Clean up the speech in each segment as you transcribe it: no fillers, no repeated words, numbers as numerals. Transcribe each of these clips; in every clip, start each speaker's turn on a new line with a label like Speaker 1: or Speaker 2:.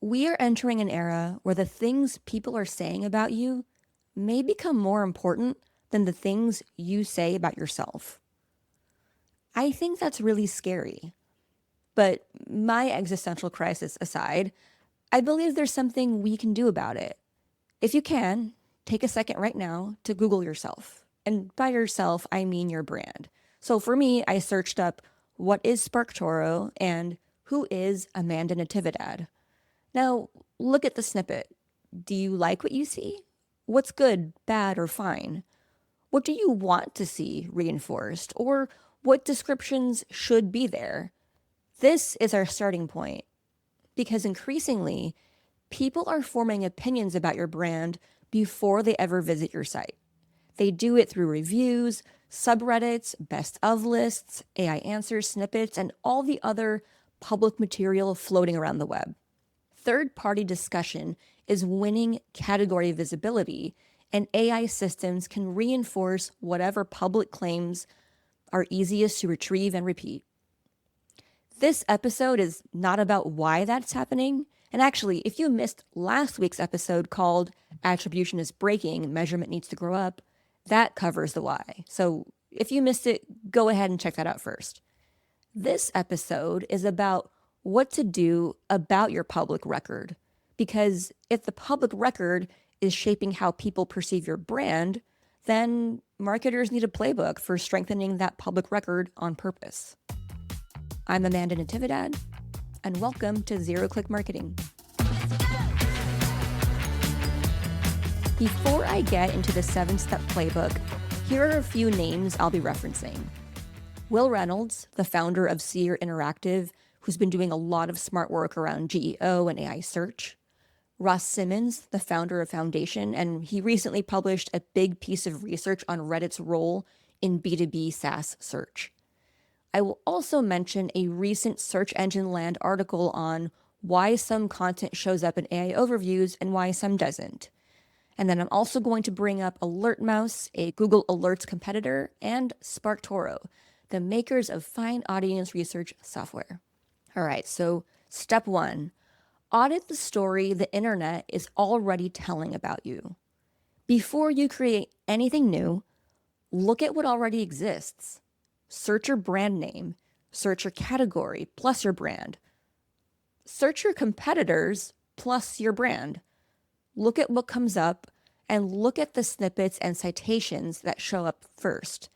Speaker 1: We are entering an era where the things people are saying about you may become more important than the things you say about yourself. I think that's really scary. But my existential crisis aside, I believe there's something we can do about it. If you can, take a second right now to Google yourself. And by yourself, I mean your brand. So for me, I searched up what is SparkToro and who is Amanda Natividad. Now, look at the snippet. Do you like what you see? What's good, bad, or fine? What do you want to see reinforced? Or what descriptions should be there? This is our starting point because increasingly, people are forming opinions about your brand before they ever visit your site. They do it through reviews, subreddits, best of lists, AI answers, snippets, and all the other public material floating around the web. Third-party discussion is winning category visibility, and AI systems can reinforce whatever public claims are easiest to retrieve and repeat. This episode is not about why that's happening. And actually, if you missed last week's episode called Attribution is Breaking, Measurement Needs to Grow Up, that covers the why. So if you missed it, go ahead and check that out first. This episode is about what to do about your public record. Because if the public record is shaping how people perceive your brand, then marketers need a playbook for strengthening that public record on purpose. I'm Amanda Natividad, and welcome to Zero Click Marketing. Before I get into the 7-step playbook, here are a few names I'll be referencing. Will Reynolds, the founder of Seer Interactive, who's been doing a lot of smart work around GEO and AI search. Ross Simmons, the founder of Foundation, and he recently published a big piece of research on Reddit's role in B2B SaaS search. I will also mention a recent Search Engine Land article on why some content shows up in AI overviews and why some doesn't. And then I'm also going to bring up AlertMouse, a Google Alerts competitor, and SparkToro, the makers of fine audience research software. All right, so step 1, audit the story the internet is already telling about you. Before you create anything new, look at what already exists. Search your brand name, search your category plus your brand. Search your competitors plus your brand. Look at what comes up and look at the snippets and citations that show up first.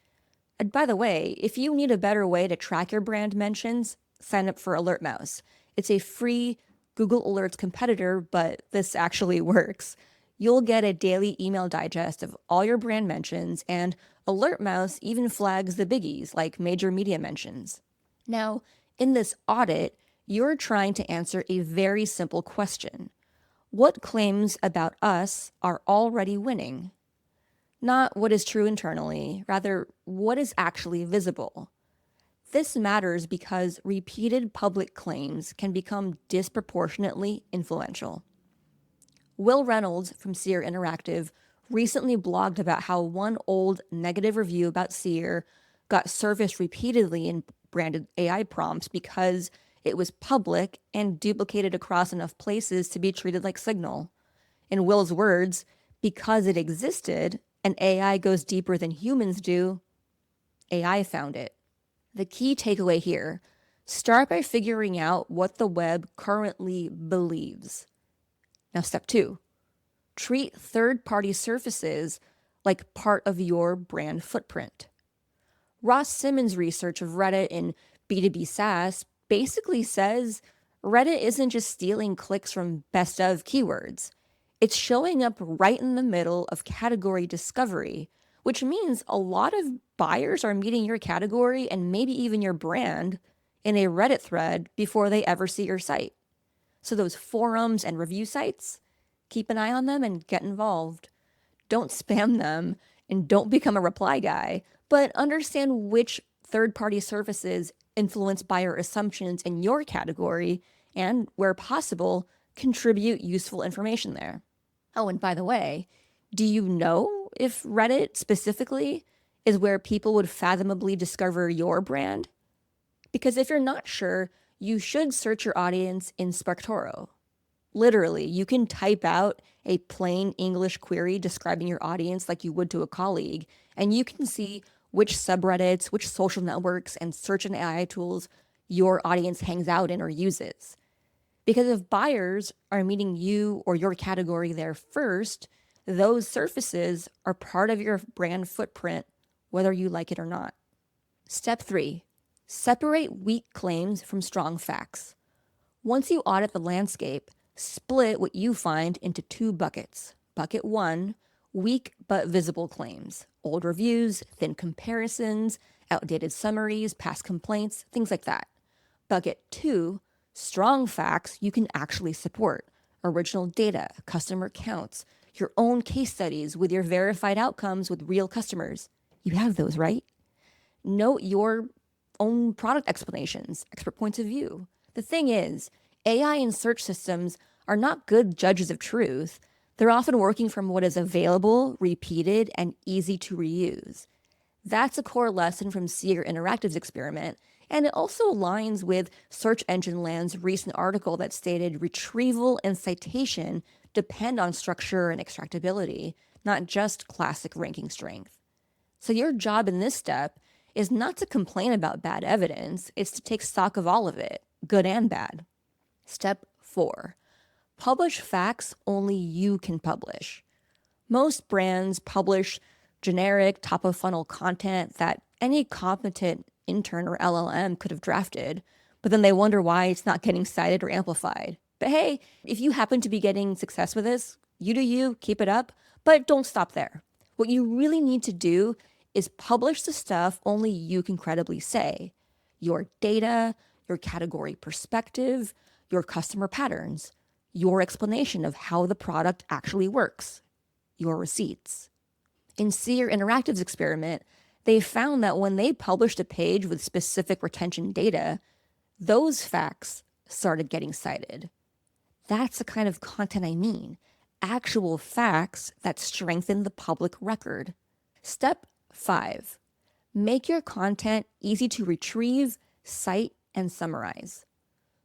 Speaker 1: And by the way, if you need a better way to track your brand mentions, sign up for AlertMouse. It's a free Google Alerts competitor, but this actually works. You'll get a daily email digest of all your brand mentions, and AlertMouse even flags the biggies like major media mentions. Now, in this audit, you're trying to answer a very simple question. What claims about us are already winning? Not what is true internally, rather, what is actually visible. This matters because repeated public claims can become disproportionately influential. Will Reynolds from Seer Interactive recently blogged about how one old negative review about Seer got surfaced repeatedly in branded AI prompts because it was public and duplicated across enough places to be treated like signal. In Will's words, because it existed and AI goes deeper than humans do, AI found it. The key takeaway here, start by figuring out what the web currently believes. Now, step 2, treat third-party surfaces like part of your brand footprint. Ross Simmons' research of Reddit in B2B SaaS basically says Reddit isn't just stealing clicks from best of keywords. It's showing up right in the middle of category discovery, which means a lot of buyers are meeting your category and maybe even your brand in a Reddit thread before they ever see your site. So those forums and review sites, keep an eye on them and get involved. Don't spam them and don't become a reply guy, but understand which third-party services influence buyer assumptions in your category and, where possible, contribute useful information there. Oh, and by the way, do you know if Reddit specifically is where people would fathomably discover your brand? Because if you're not sure, you should search your audience in SparkToro. Literally, you can type out a plain English query describing your audience like you would to a colleague, and you can see which subreddits, which social networks, and search and AI tools your audience hangs out in or uses. Because if buyers are meeting you or your category there first, those surfaces are part of your brand footprint, whether you like it or not. Step 3, separate weak claims from strong facts. Once you audit the landscape, split what you find into 2 buckets. Bucket 1, weak but visible claims, old reviews, thin comparisons, outdated summaries, past complaints, things like that. Bucket 2, strong facts you can actually support, original data, customer counts, your own case studies with your verified outcomes with real customers. You have those, right? Note your own product explanations, expert points of view. The thing is, AI and search systems are not good judges of truth. They're often working from what is available, repeated, and easy to reuse. That's a core lesson from Seer Interactive's experiment, and it also aligns with Search Engine Land's recent article that stated retrieval and citation depend on structure and extractability, not just classic ranking strength. So your job in this step is not to complain about bad evidence, it's to take stock of all of it, good and bad. Step 4, publish facts only you can publish. Most brands publish generic top-of-funnel content that any competent intern or LLM could have drafted, but then they wonder why it's not getting cited or amplified. But hey, if you happen to be getting success with this, you do you, keep it up, but don't stop there. What you really need to do is publish the stuff only you can credibly say. Your data, your category perspective, your customer patterns, your explanation of how the product actually works, your receipts. In Seer Interactive's experiment, they found that when they published a page with specific retention data, those facts started getting cited. That's the kind of content I mean. Actual facts that strengthen the public record. Step 5, make your content easy to retrieve, cite, and summarize.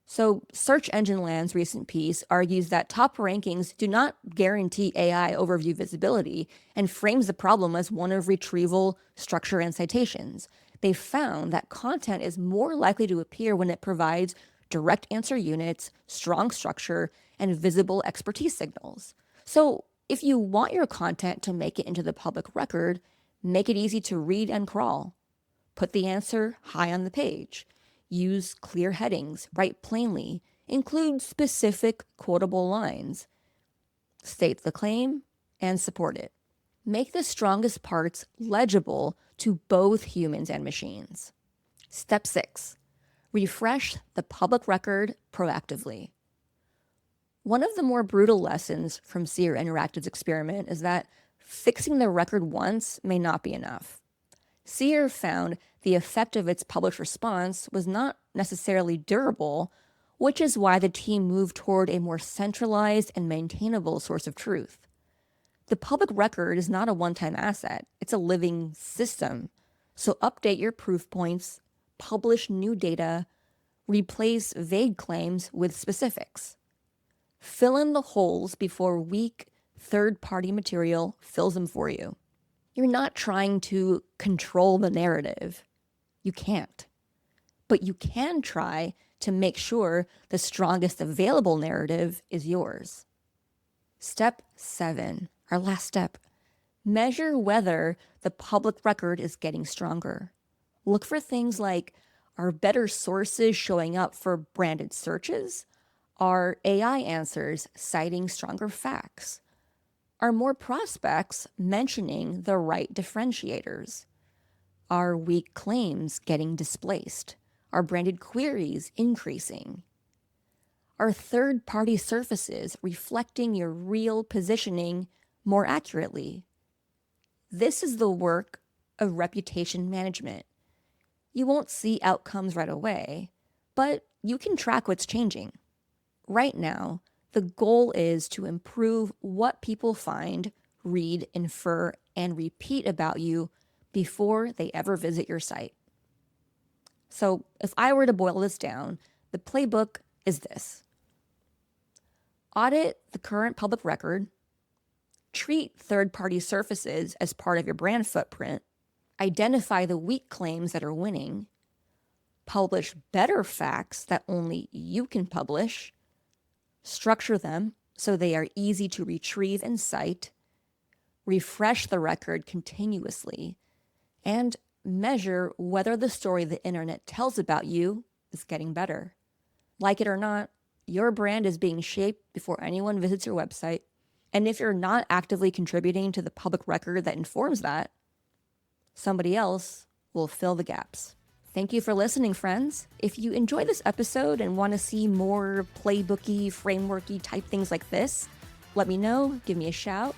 Speaker 1: So Search Engine Land's recent piece argues that top rankings do not guarantee AI overview visibility and frames the problem as one of retrieval, structure, and citations. They found that content is more likely to appear when it provides direct answer units, strong structure, and visible expertise signals. So if you want your content to make it into the public record, make it easy to read and crawl. Put the answer high on the page. Use clear headings, write plainly, include specific quotable lines. State the claim and support it. Make the strongest parts legible to both humans and machines. Step 6, refresh the public record proactively. One of the more brutal lessons from Seer Interactive's experiment is that fixing the record once may not be enough. Seer found the effect of its published response was not necessarily durable, which is why the team moved toward a more centralized and maintainable source of truth. The public record is not a one-time asset, it's a living system. So update your proof points, publish new data, replace vague claims with specifics. Fill in the holes before weak third-party material fills them for you. You're not trying to control the narrative. You can't. But you can try to make sure the strongest available narrative is yours. Step 7, our last step. Measure whether the public record is getting stronger. Look for things like, are better sources showing up for branded searches? Are AI answers citing stronger facts? Are more prospects mentioning the right differentiators? Are weak claims getting displaced? Are branded queries increasing? Are third-party surfaces reflecting your real positioning more accurately? This is the work of reputation management. You won't see outcomes right away, but you can track what's changing. Right now, the goal is to improve what people find, read, infer, and repeat about you before they ever visit your site. So if I were to boil this down, the playbook is this. Audit the current public record. Treat third-party surfaces as part of your brand footprint. Identify the weak claims that are winning. Publish better facts that only you can publish. Structure them so they are easy to retrieve and cite. Refresh the record continuously. And measure whether the story the internet tells about you is getting better. Like it or not, your brand is being shaped before anyone visits your website. And if you're not actively contributing to the public record that informs that, somebody else will fill the gaps. Thank you for listening, friends. If you enjoy this episode and want to see more playbooky, frameworky type things like this, let me know, give me a shout,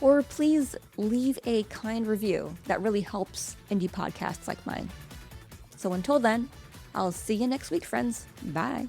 Speaker 1: or please leave a kind review. That really helps indie podcasts like mine. So until then, I'll see you next week, friends. Bye.